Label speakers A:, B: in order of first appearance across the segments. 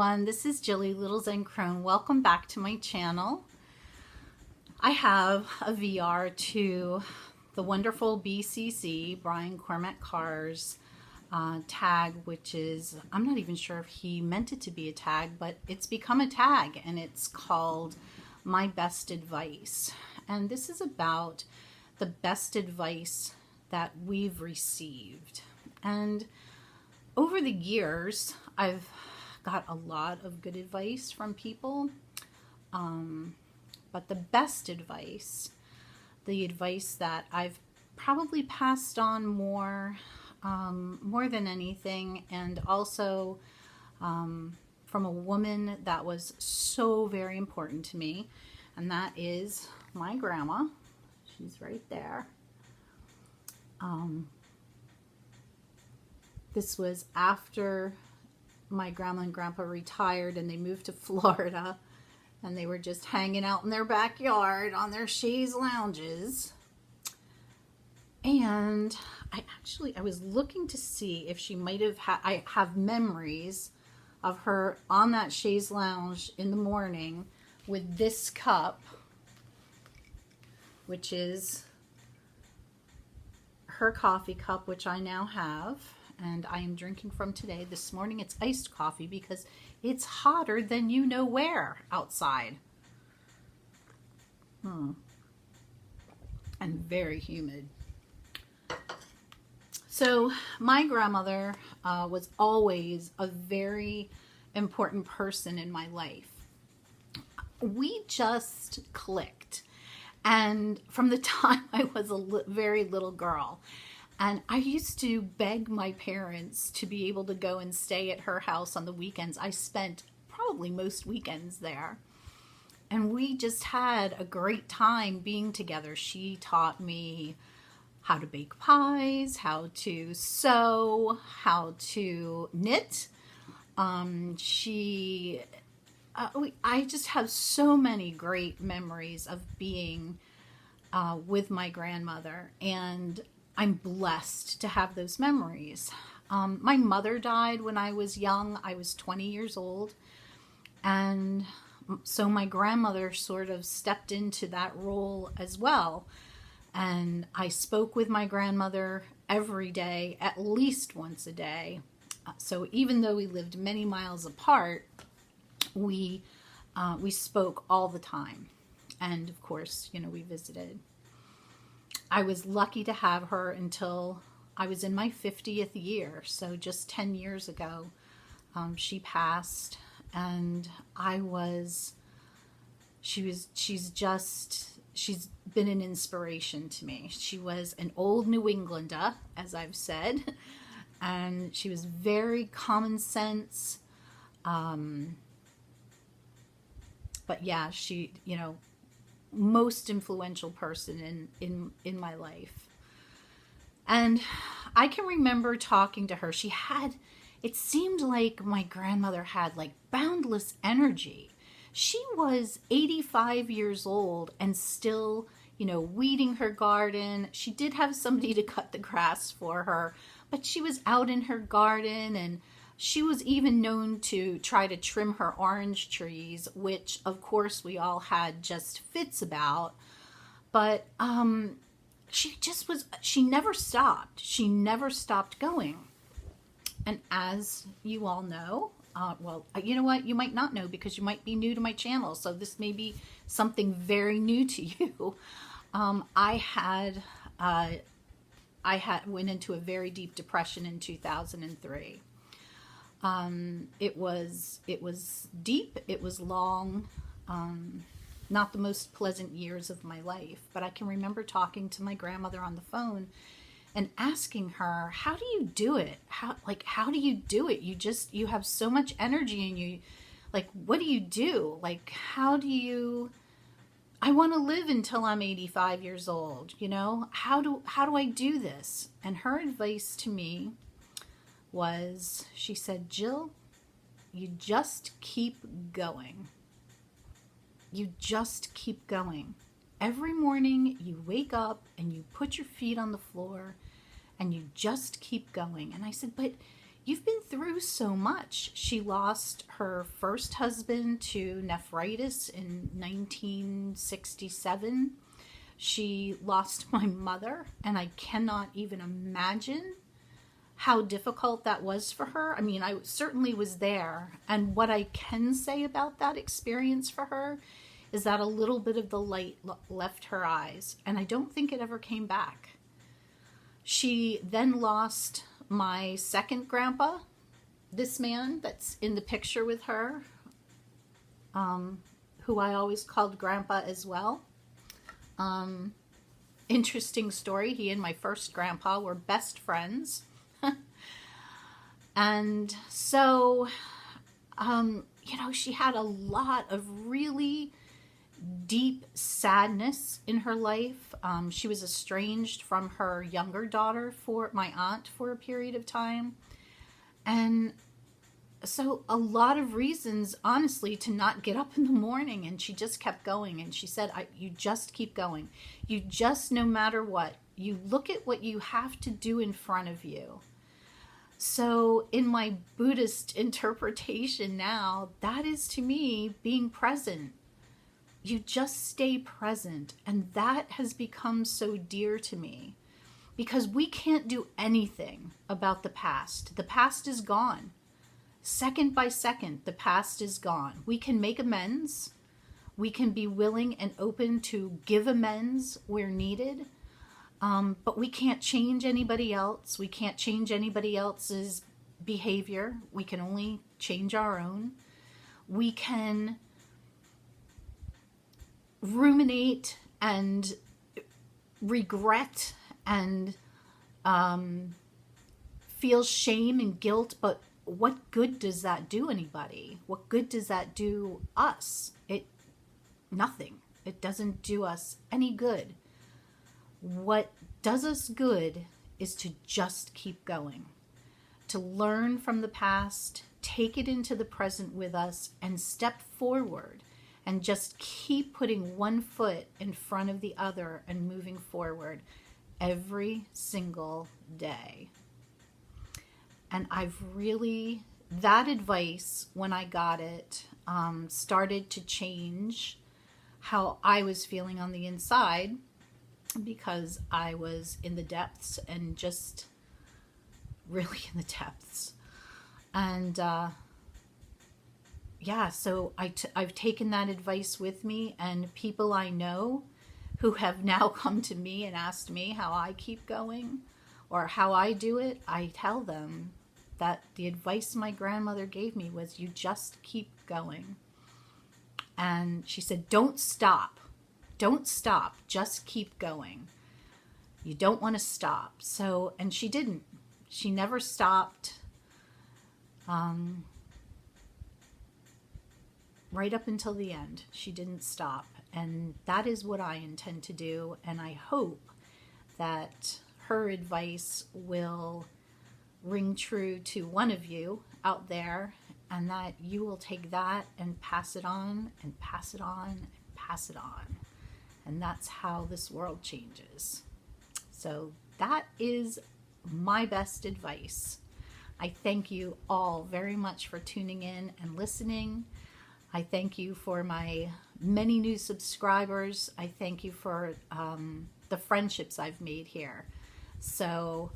A: everyone, this is Jilly Little Zen Crone. Welcome back to my channel. I have a VR to the wonderful BCC, Brian Cormac Carr's tag, which is, I'm not even sure if he meant it to be a tag, but it's become a tag, and it's called My Best Advice. And this is about the best advice that we've received. And over the years, I've got a lot of good advice from people, but the best advice, the advice that I've probably passed on more than anything, and also from a woman that was so very important to me, and that is my grandma. She's right there. This was after my grandma and grandpa retired and they moved to Florida, and they were just hanging out in their backyard on their chaise lounges. And I was looking to see if she might have I have memories of her on that chaise lounge in the morning with this cup, which is her coffee cup, which I now have, and I am drinking from today. This morning it's iced coffee because it's hotter than you know where outside. And very humid. So my grandmother was always a very important person in my life. We just clicked. And from the time I was a very little girl, and I used to beg my parents to be able to go and stay at her house on the weekends. I spent probably most weekends there. And we just had a great time being together. She taught me how to bake pies, how to sew, how to knit. I just have so many great memories of being with my grandmother, and I'm blessed to have those memories. My mother died when I was young. I was 20 years old, and so my grandmother sort of stepped into that role as well. And I spoke with my grandmother every day, at least once a day. So even though we lived many miles apart, we spoke all the time. And of course, we visited. I was lucky to have her until I was in my 50th year. So just 10 years ago, she passed, and she's been an inspiration to me. She was an old New Englander, as I've said, and she was very common sense. But yeah, she, most influential person in my life. And I can remember talking to her. It seemed like my grandmother had like boundless energy. She was 85 years old and still, weeding her garden. She did have somebody to cut the grass for her, but she was out in her garden, and she was even known to try to trim her orange trees, which of course we all had just fits about. But she never stopped. She never stopped going. And as you all know, well, you know what? You might not know because you might be new to my channel. So this may be something very new to you. I went into a very deep depression in 2003. It was deep. It was long. Not the most pleasant years of my life, but I can remember talking to my grandmother on the phone and asking her, how do you do it? How do you do it? You have so much energy in you. Like, what do you do? Like, I want to live until I'm 85 years old, How do I do this? And her advice to me was, she said, Jill, you just keep going. You just keep going. Every morning you wake up and you put your feet on the floor and you just keep going. And I said, but you've been through so much. She lost her first husband to nephritis in 1967. She lost my mother, and I cannot even imagine how difficult that was for her. I mean, I certainly was there. And what I can say about that experience for her is that a little bit of the light left her eyes, and I don't think it ever came back. She then lost my second grandpa, this man that's in the picture with her, who I always called Grandpa as well. Interesting story. He and my first grandpa were best friends. And so, she had a lot of really deep sadness in her life. She was estranged from her younger daughter, my aunt, for a period of time. And so a lot of reasons, honestly, to not get up in the morning. And she just kept going. And she said, you just keep going. You just, no matter what, you look at what you have to do in front of you. So in my Buddhist interpretation now, that is to me being present. You just stay present. And that has become so dear to me because we can't do anything about the past. The past is gone. Second by second, the past is gone. We can make amends. We can be willing and open to give amends where needed. But we can't change anybody else. We can't change anybody else's behavior. We can only change our own. We can ruminate and regret and feel shame and guilt, but what good does that do anybody? What good does that do us? Nothing. It doesn't do us any good. What does us good is to just keep going, to learn from the past, take it into the present with us, and step forward and just keep putting one foot in front of the other and moving forward every single day. And that advice, when I got it, started to change how I was feeling on the inside, because I was in the depths and just really in the depths. And so I've taken that advice with me, and people I know who have now come to me and asked me how I keep going or how I do it, I tell them that the advice my grandmother gave me was, you just keep going. And she said, don't stop. Don't stop. Just keep going. You don't want to stop. So, and she didn't. She never stopped. Right up until the end, she didn't stop. And that is what I intend to do. And I hope that her advice will ring true to one of you out there, and that you will take that and pass it on and pass it on and pass it on. And that's how this world changes. So that is my best advice. I thank you all very much for tuning in and listening. I thank you for my many new subscribers. I thank you for the friendships I've made here. So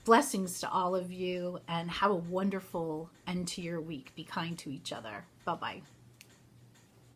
A: blessings to all of you, and have a wonderful end to your week. Be kind to each other. Bye-bye.